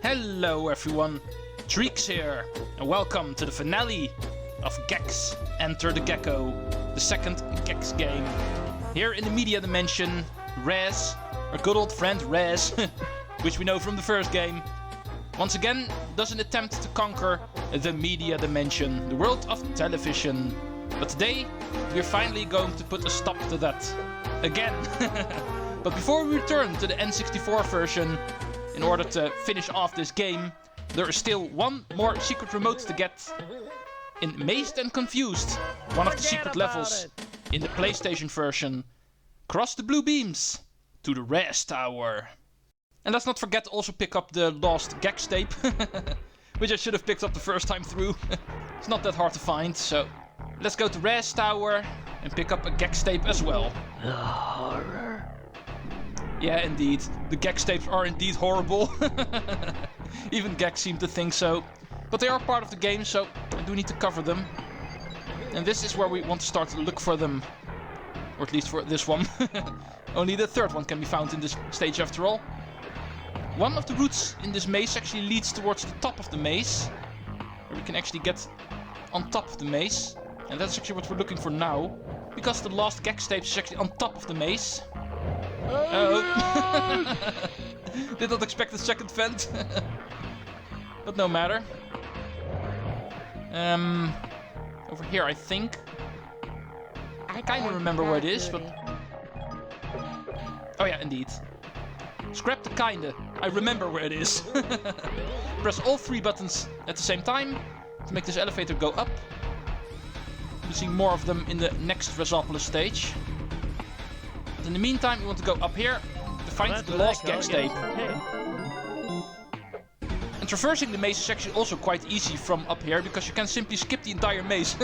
Hello everyone, Treecks here, and welcome to the finale of Gex Enter the Gecko, the second Gex game. Here in the media dimension, Rez, our good old friend Rez, which we know from the first game, once again does an attempt to conquer the media dimension, the world of television. But today, we're finally going to put a stop to that. Again. But before we return to the N64 version, in order to finish off this game, there is still one more secret remote to get. In Mazed and Confused, one of the secret levels in the PlayStation version. Cross the blue beams to the Rez Tower. And let's not forget to also pick up the lost Gex tape, which I should have picked up the first time through. It's not that hard to find, so let's go to Rez Tower and pick up a Gex tape as well. The horror. Yeah, indeed. The Gex tapes are indeed horrible. Even Gex seem to think so. But they are part of the game, so I do need to cover them. And this is where we want to start to look for them. Or at least for this one. Only the third one can be found in this stage after all. One of the routes in this maze actually leads towards the top of the maze. Where we can actually get on top of the maze. And that's actually what we're looking for now. Because the last Gex tape is actually on top of the maze. Oh! Did not expect the second vent. But no matter. Over here, I think. I kind of remember where it is, but... Oh yeah, indeed. Scrap the kinda. I remember where it is. Press all three buttons at the same time to make this elevator go up. We'll see more of them in the next Rezopolis stage. But in the meantime, we want to go up here to find the lost Gex tape. And traversing the maze is actually also quite easy from up here, because you can simply skip the entire maze.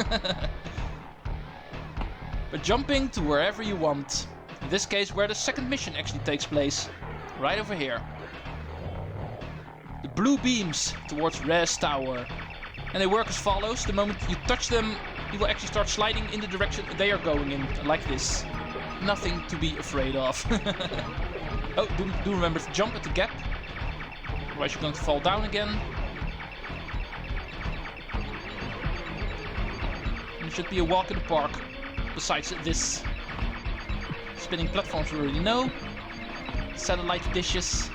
But jumping to wherever you want. In this case, where the second mission actually takes place. Right over here. The blue beams towards Rez Tower. And they work as follows. The moment you touch them, you will actually start sliding in the direction they are going in. Like this. Nothing to be afraid of. Oh, do remember to jump at the gap. Otherwise you're going to fall down again. And there should be a walk in the park. Besides this. Spinning platforms we already know. Satellite dishes.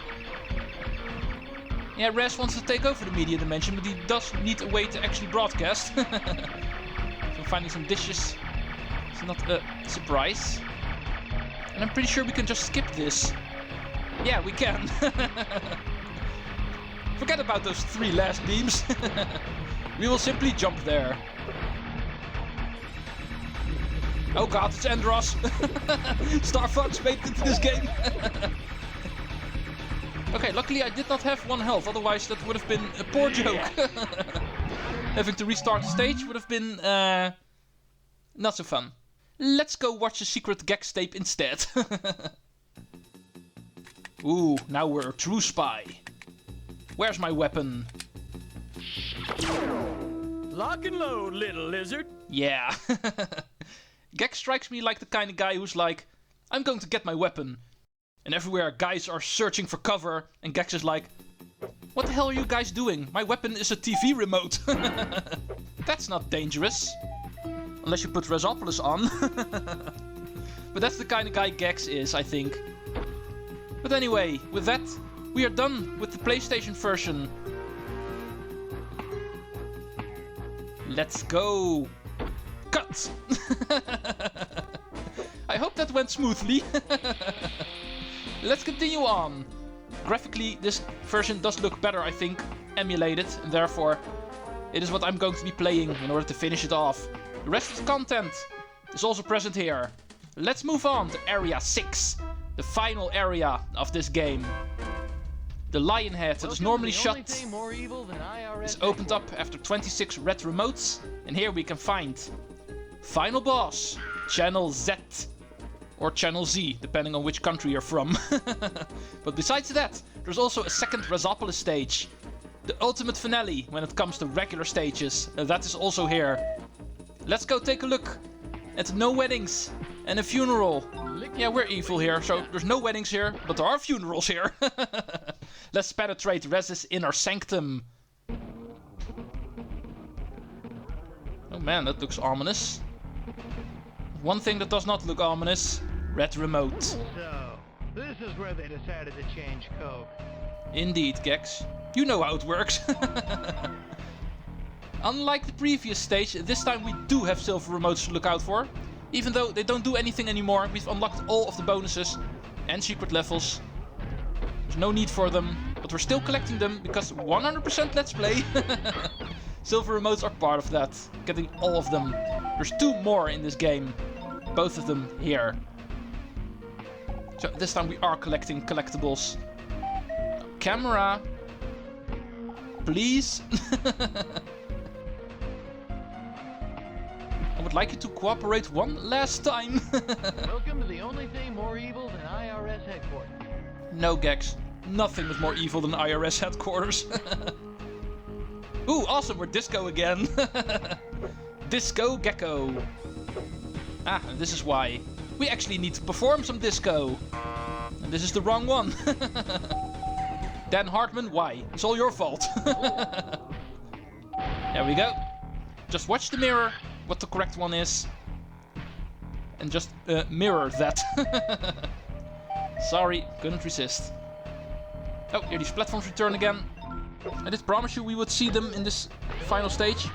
Yeah, Rez wants to take over the media dimension, but he does need a way to actually broadcast. So finding some dishes is not a surprise. And I'm pretty sure we can just skip this. Yeah, we can. Forget about those three last beams. We will simply jump there. Oh god, it's Andros. Star Fox made it into this game. Okay, luckily I did not have 1 health, otherwise that would have been a poor joke. Having to restart the stage would have been not so fun. Let's go watch a secret Gex tape instead. Ooh, now we're a true spy. Where's my weapon? Lock and load, little lizard. Yeah. Gex strikes me like the kind of guy who's like, I'm going to get my weapon. And everywhere guys are searching for cover, and Gex is like, what the hell are you guys doing? My weapon is a TV remote. That's not dangerous. Unless you put Rezopolis on. But that's the kind of guy Gex is, I think. But anyway, with that, we are done with the PlayStation version. Let's go. Cut! I hope that went smoothly. Let's continue on. Graphically, this version does look better, I think, emulated, and therefore it is what I'm going to be playing in order to finish it off. The rest of the content is also present here. Let's move on to Area 6, the final area of this game. The lion head that is normally shut is opened up after 26 red remotes, and here we can find final boss, Channel Z. Or Channel Z, depending on which country you're from. But besides that, there's also a second Rezopolis stage. The ultimate finale when it comes to regular stages. That is also here. Let's go take a look at No Weddings And a funeral. Yeah, we're evil here, so there's no weddings here, but there are funerals here. Let's penetrate Rez's inner sanctum. Oh man, that looks ominous. One thing that does not look ominous, red remote. So, this is where they decided to change Coke. Indeed, Gex. You know how it works. Unlike the previous stage, this time we do have silver remotes to look out for. Even though they don't do anything anymore, we've unlocked all of the bonuses and secret levels. There's no need for them, but we're still collecting them because 100% Let's Play. Silver remotes are part of that, getting all of them. There's 2 more in this game, both of them here. So this time we are collecting collectibles. Camera, please. I would like you to cooperate one last time. Welcome to the only thing more evil than IRS headquarters. No, Gex. Nothing is more evil than IRS headquarters. Ooh, awesome, we're disco again. Disco Gecko. Ah, and this is why. We actually need to perform some disco. And this is the wrong one. Dan Hartman, why? It's all your fault. There we go. Just watch the mirror, what the correct one is. And just mirror that. Sorry, couldn't resist. Oh, here these platforms return again. I did promise you we would see them in this final stage.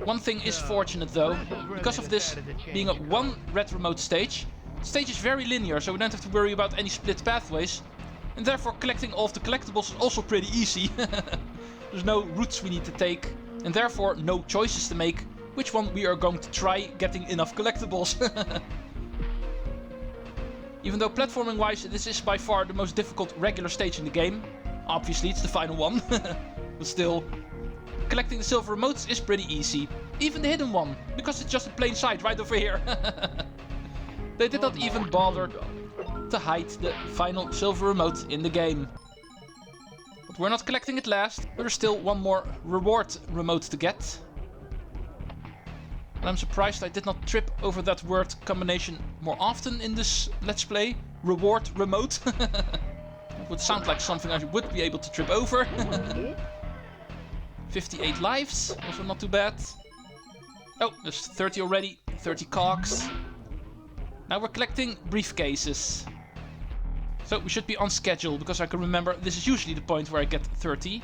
One thing is fortunate though, because of this being a 1 red remote stage, the stage is very linear, so we don't have to worry about any split pathways. And therefore collecting all of the collectibles is also pretty easy. There's no routes we need to take, and therefore no choices to make which one we are going to try getting enough collectibles. Even though platforming wise this is by far the most difficult regular stage in the game. Obviously it's the final one, but still. Collecting the silver remotes is pretty easy. Even the hidden one, because it's just in plain sight right over here. They did not even bother to hide the final silver remote in the game. But we're not collecting it last. There's still one more reward remote to get. And I'm surprised I did not trip over that word combination more often in this Let's Play. Reward remote. It would sound like something I would be able to trip over. 58 lives, also not too bad. Oh, there's 30 already, 30 cogs. Now we're collecting briefcases. So we should be on schedule, because I can remember this is usually the point where I get 30.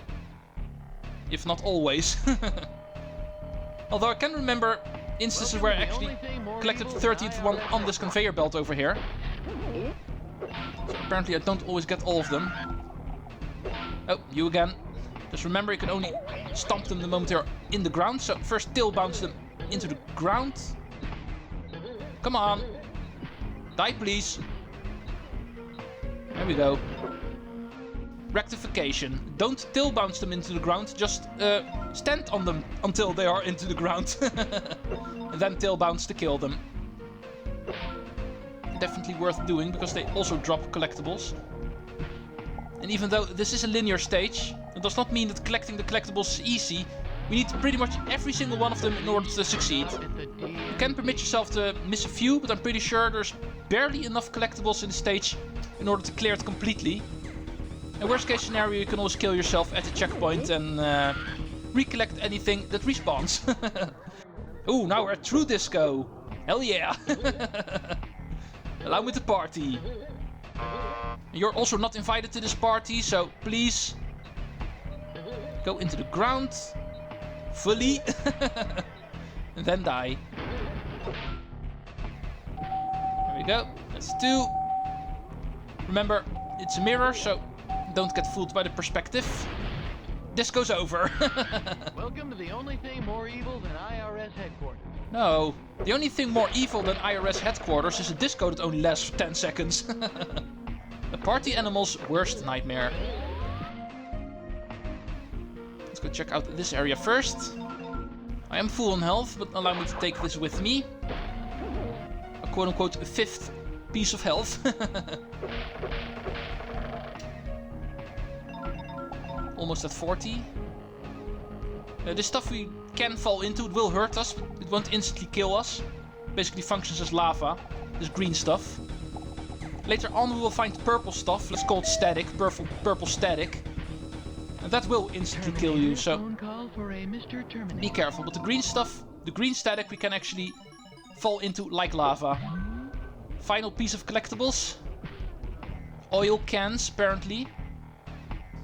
If not always. Although I can remember instances where I actually collected the 30th one on this conveyor belt over here. So apparently I don't always get all of them. Oh, you again. Just remember you can only stomp them the moment they're in the ground. So first tail bounce them into the ground. Come on. Die please. There we go. Rectification. Don't tail bounce them into the ground. Just stand on them until they are into the ground. And then tail bounce to kill them. Definitely worth doing because they also drop collectibles. And even though this is a linear stage, it does not mean that collecting the collectibles is easy. We need pretty much every single one of them in order to succeed. You can permit yourself to miss a few, but I'm pretty sure there's barely enough collectibles in the stage in order to clear it completely. In worst case scenario, you can always kill yourself at the checkpoint and recollect anything that respawns. Ooh, now we're at true disco. Hell yeah. Allow me to party. You're also not invited to this party, so please go into the ground fully and then die. There we go. That's 2. Remember, it's a mirror, so don't get fooled by the perspective. Disco's over. Welcome to the only thing more evil than IRS headquarters. No, the only thing more evil than IRS headquarters is a disco that only lasts for 10 seconds. The party animal's worst nightmare. Let's go check out this area first. I am full on health, but allow me to take this with me. A quote-unquote 5th piece of health. Almost at 40. This stuff we can fall into, it will hurt us, but it won't instantly kill us. Basically functions as lava, this green stuff. Later on we will find purple stuff, let's call it static, purple static. And that will instantly kill you, so be careful. But the green stuff, the green static, we can actually fall into like lava. Final piece of collectibles. Oil cans, apparently.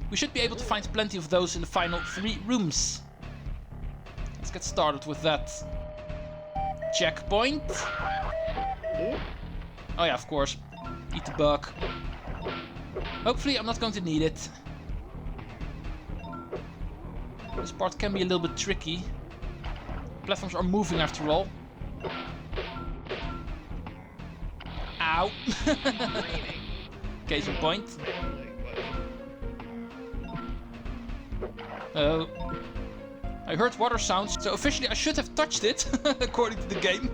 We should be able to find plenty of those in the final 3 rooms. Let's get started with that. Checkpoint. Oh yeah, of course. Eat the bug. Hopefully I'm not going to need it. This part can be a little bit tricky. Platforms are moving after all. Ow! Case in point. I heard water sounds, so officially I should have touched it, according to the game.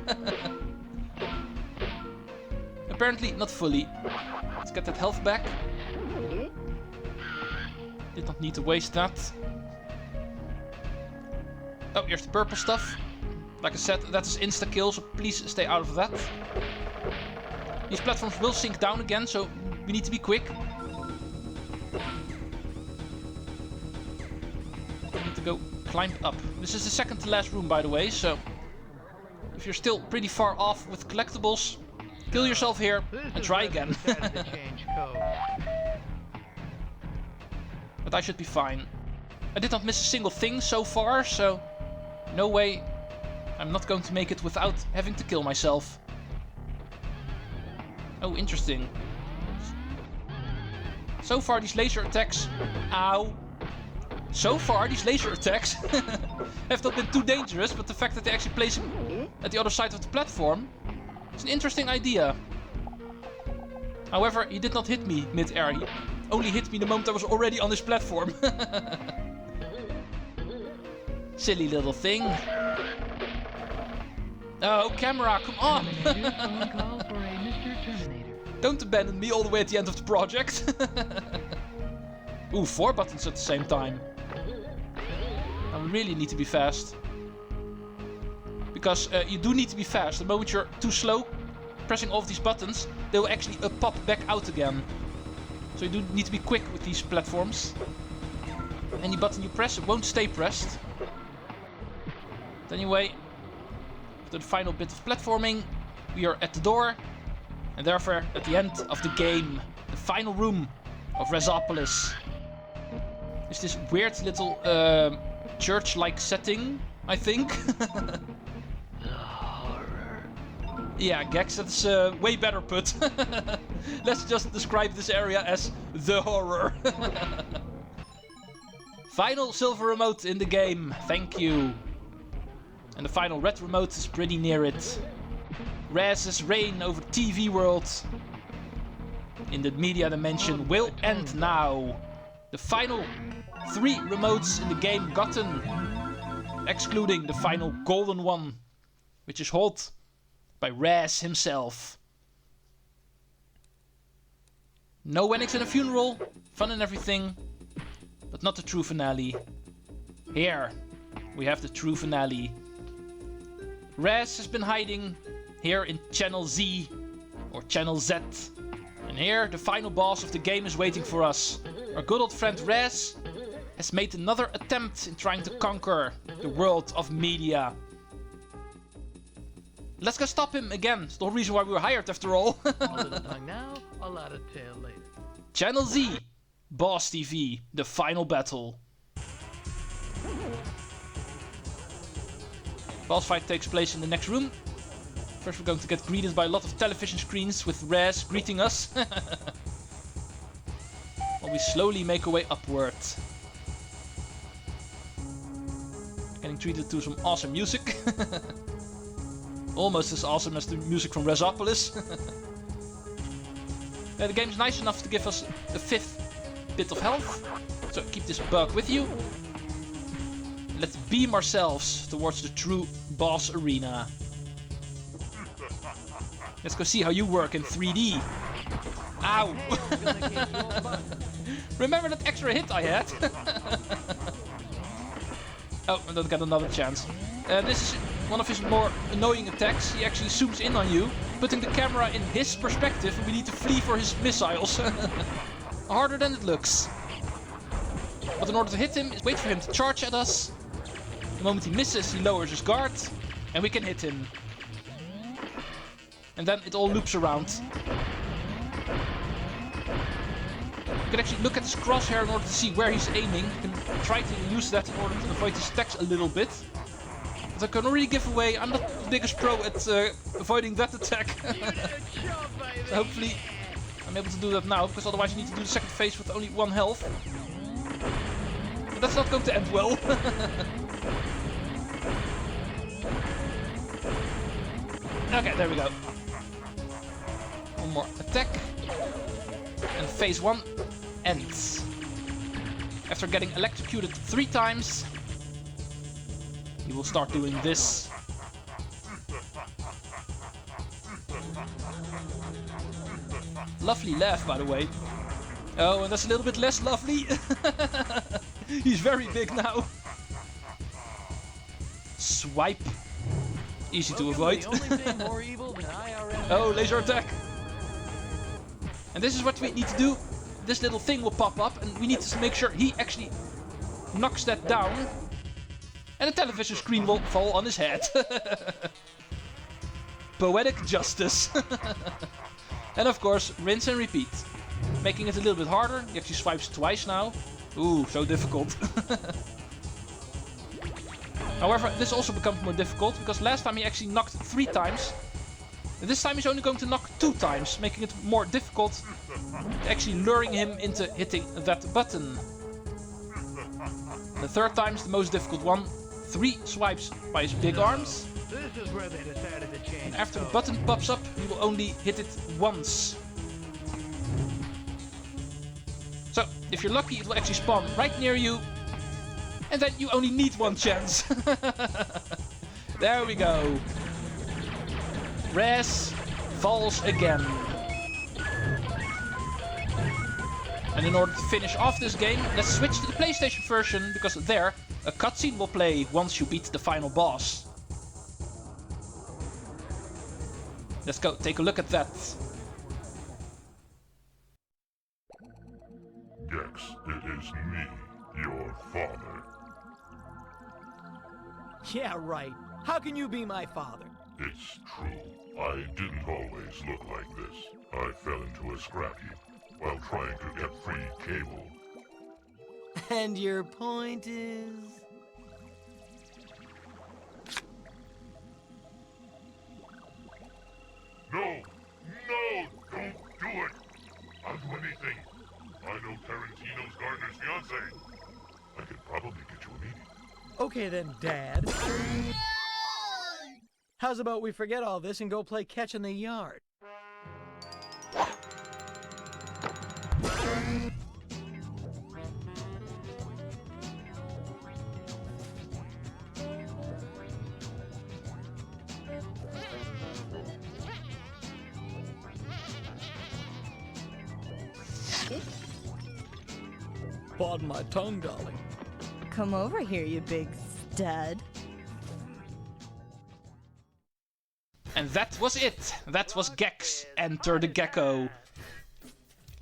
Apparently not fully. Let's get that health back. Did not need to waste that. Oh, here's the purple stuff. Like I said, that is insta-kill, so please stay out of that. These platforms will sink down again, so we need to be quick. We need to go climb up. This is the second to last room, by the way, so if you're still pretty far off with collectibles, kill yourself here and try again. But I should be fine. I did not miss a single thing so far, so no way I'm not going to make it without having to kill myself. Oh, interesting. So far these laser attacks... Ow! So far these laser attacks have not been too dangerous, but the fact that they actually place him at the other side of the platform is an interesting idea. However, he did not hit me mid-air. He only hit me the moment I was already on this platform. Silly little thing. Oh, camera, come on! Don't abandon me all the way at the end of the project. Ooh, 4 buttons at the same time. I really need to be fast. Because you do need to be fast. The moment you're too slow pressing all of these buttons, they will actually pop back out again. So you do need to be quick with these platforms. Any button you press, it won't stay pressed. But anyway, after the final bit of platforming, we are at the door. And therefore, at the end of the game, the final room of Rezopolis. It's this weird little church-like setting, I think. Yeah, Gex, that's way better put. Let's just describe this area as the horror. Final silver remote in the game, thank you. And the final red remote is pretty near it. Rez's reign over TV world in the media dimension will end now. The final 3 remotes in the game gotten, excluding the final golden one, which is held by Rez himself. No weddings and a funeral, fun and everything, but not the true finale. Here we have the true finale. Rez has been hiding here in Channel Z, or Channel Z. And here, the final boss of the game is waiting for us. Our good old friend Rez has made another attempt in trying to conquer the world of media. Let's go stop him again. It's the whole reason why we were hired after all. A little tongue now, a lot of tail later. Channel Z, Boss TV, the final battle. Boss fight takes place in the next room. First we're going to get greeted by a lot of television screens with Rez greeting us. While we slowly make our way upward. Getting treated to some awesome music. Almost as awesome as the music from Rezopolis. The game's nice enough to give us a 5th bit of health. So keep this bug with you. Let's beam ourselves towards the true boss arena. Let's go see how you work in 3D. Ow! Remember that extra hit I had? Oh, and don't get another chance. This is one of his more annoying attacks. He actually zooms in on you, putting the camera in his perspective, and we need to flee for his missiles. Harder than it looks. But in order to hit him, wait for him to charge at us. The moment he misses, he lowers his guard, and we can hit him. And then it all loops around. You can actually look at his crosshair in order to see where he's aiming. You can try to use that in order to avoid his attacks a little bit. But I can already give away, I'm not the biggest pro at avoiding that attack. So hopefully I'm able to do that now, because otherwise you need to do the second phase with only 1 health. But that's not going to end well. Okay, there we go. One more attack. And phase 1 ends. After getting electrocuted 3 times, he will start doing this. Lovely laugh, by the way. Oh, and that's a little bit less lovely. He's very big now. Swipe. Easy to avoid. Oh, laser attack. And this is what we need to do. This little thing will pop up and we need to make sure he actually knocks that down. And the television screen will fall on his head. Poetic justice. And of course, rinse and repeat. Making it a little bit harder. He actually swipes twice now. Ooh, so difficult. However, this also becomes more difficult because last time he actually knocked 3 times. And this time he's only going to knock 2 times, making it more difficult, actually luring him into hitting that button. The 3rd time is the most difficult one. 3 swipes by his big arms. This is where they decided to change. And after the button pops up, he will only hit it once. So, if you're lucky, it will actually spawn right near you. And then you only need 1 chance. There we go. Rez falls again. And in order to finish off this game, let's switch to the PlayStation version, because there, a cutscene will play once you beat the final boss. Let's go take a look at that. Gex, it is me, your father. Yeah, right. How can you be my father? It's true. I didn't always look like this. I fell into a scrap heap while trying to get free cable. And your point is? No! No! Don't do it! I'll do anything. I know Tarantino's gardener's fiancé. I could probably get you a meeting. Okay then, Dad. How's about we forget all this and go play catch in the yard? Pardon my tongue, darling. Come over here, you big stud. And that was it. That was Gex, Enter the Gecko.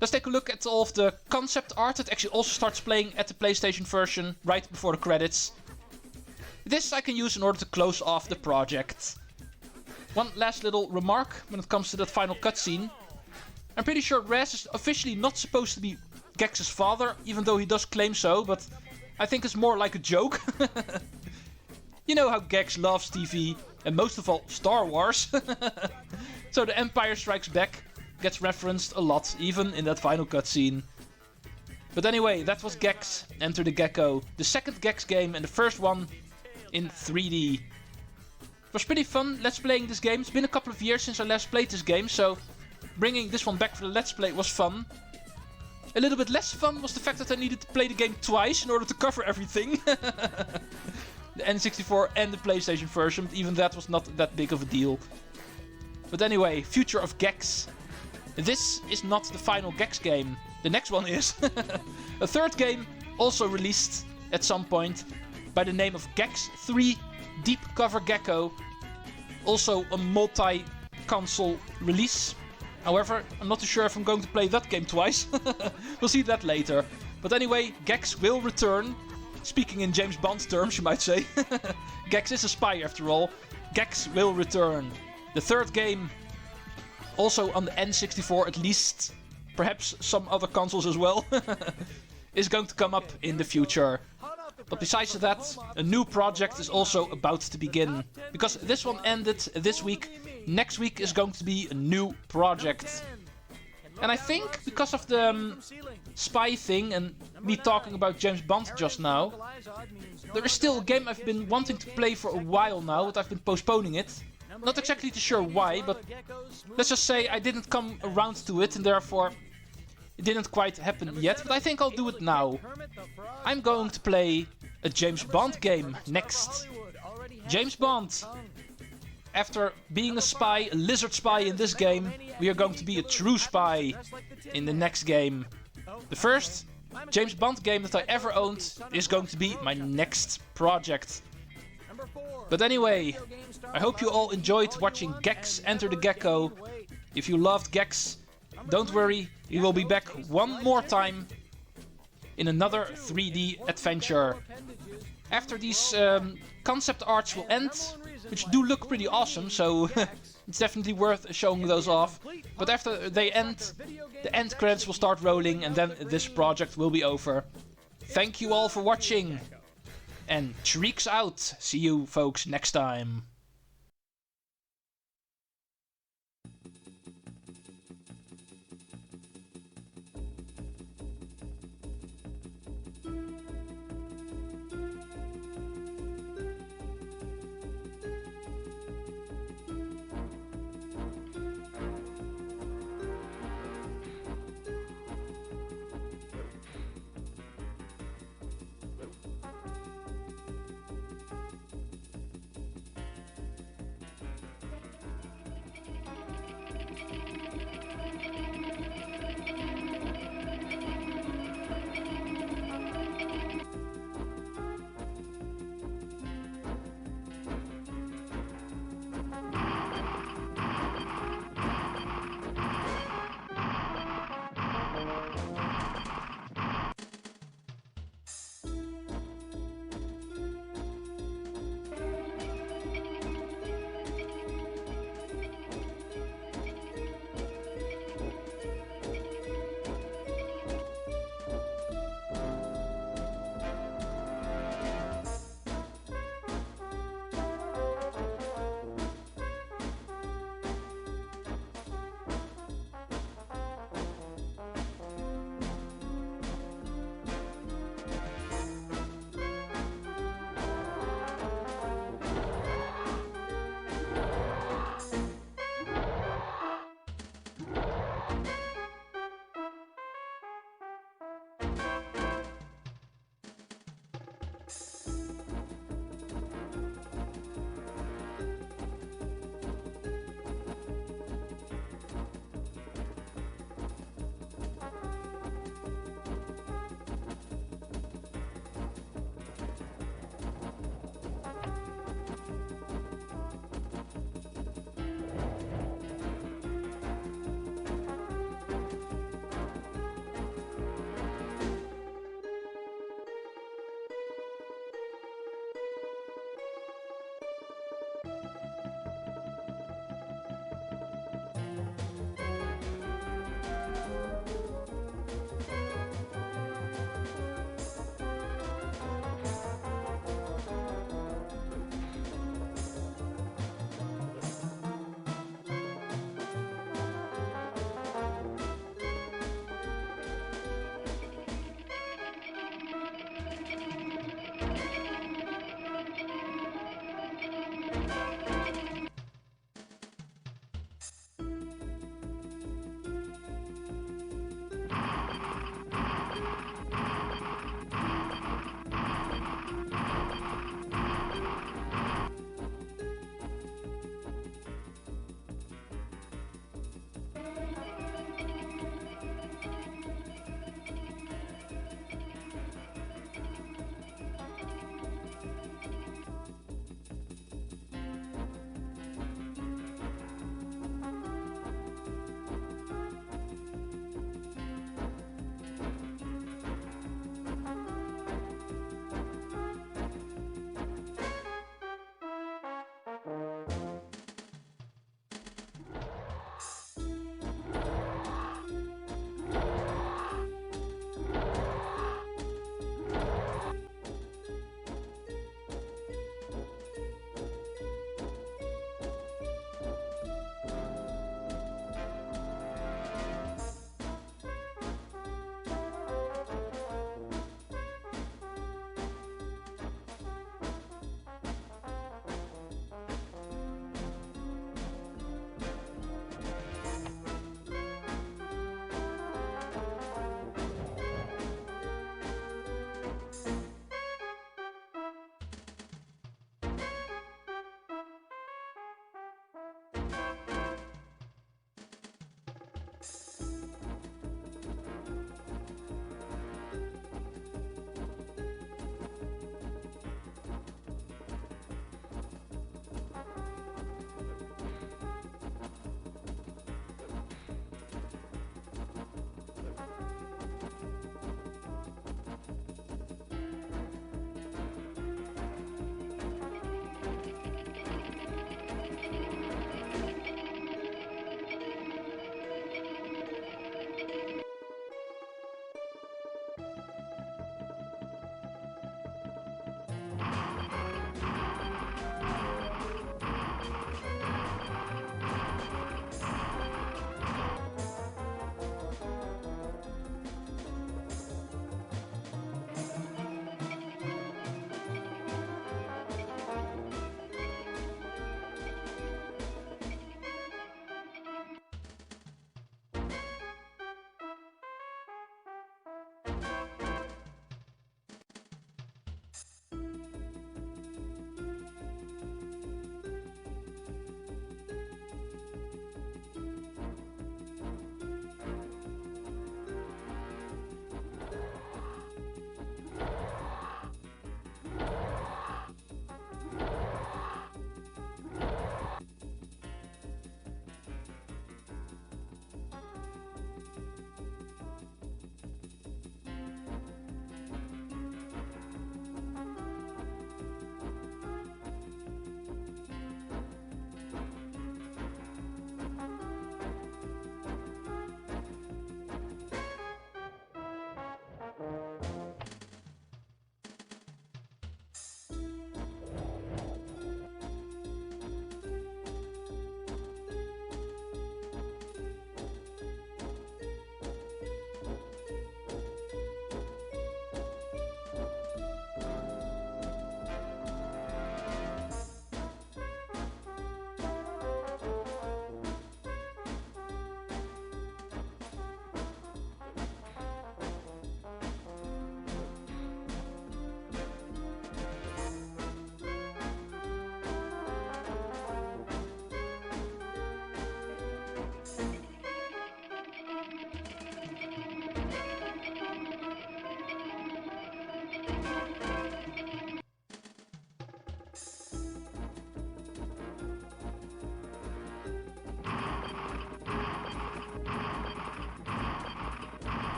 Let's take a look at all of the concept art that actually also starts playing at the PlayStation version right before the credits. This I can use in order to close off the project. One last little remark when it comes to that final cutscene. I'm pretty sure Rez is officially not supposed to be Gex's father, even though he does claim so, but I think it's more like a joke. You know how Gex loves TV, and most of all Star Wars. So the Empire Strikes Back gets referenced a lot, even in that final cutscene. But anyway, that was Gex, Enter the Gecko, the second Gex game and the first one in 3D. It was pretty fun let's playing this game. It's been a couple of years since I last played this game, so bringing this one back for the let's play was fun. A little bit less fun was the fact that I needed to play the game twice in order to cover everything. The N64 and the PlayStation version, but even that was not that big of a deal. But anyway, future of Gex. This is not the final Gex game. The next one is. A third game, also released at some point. by the name of Gex 3 Deep Cover Gecko. Also a multi-console release. However, I'm not too sure if I'm going to play that game twice. We'll see that later. But anyway, Gex will return. Speaking in James Bond terms, you might say. Gex is a spy after all. Gex will return. The third game, also on the N64 at least, perhaps some other consoles as well, is going to come up in the future. But besides that, a new project is also about to begin. Because this one ended this week, next week is going to be a new project. And I think because of the spy thing and me talking about James Bond just now, there is still a game I've been wanting to play for a while now, but I've been postponing it. Not exactly too sure why, but let's just say I didn't come around to it and therefore it didn't quite happen yet, but I think I'll do it now. I'm going to play a James Bond game next. James Bond. After being a spy, a lizard spy in this game, we are going to be a true spy in the next game. The first James Bond game that I ever owned is going to be my next project. But anyway, I hope you all enjoyed watching Gex Enter the Gecko. If you loved Gex, don't worry, we will be back one more time in another 3D adventure. After these concept arts will end, which do look pretty awesome, so it's definitely worth showing those off. But after they end, the end credits will start rolling and then this project will be over. Thank you all for watching. And Treecks out. See you folks next time.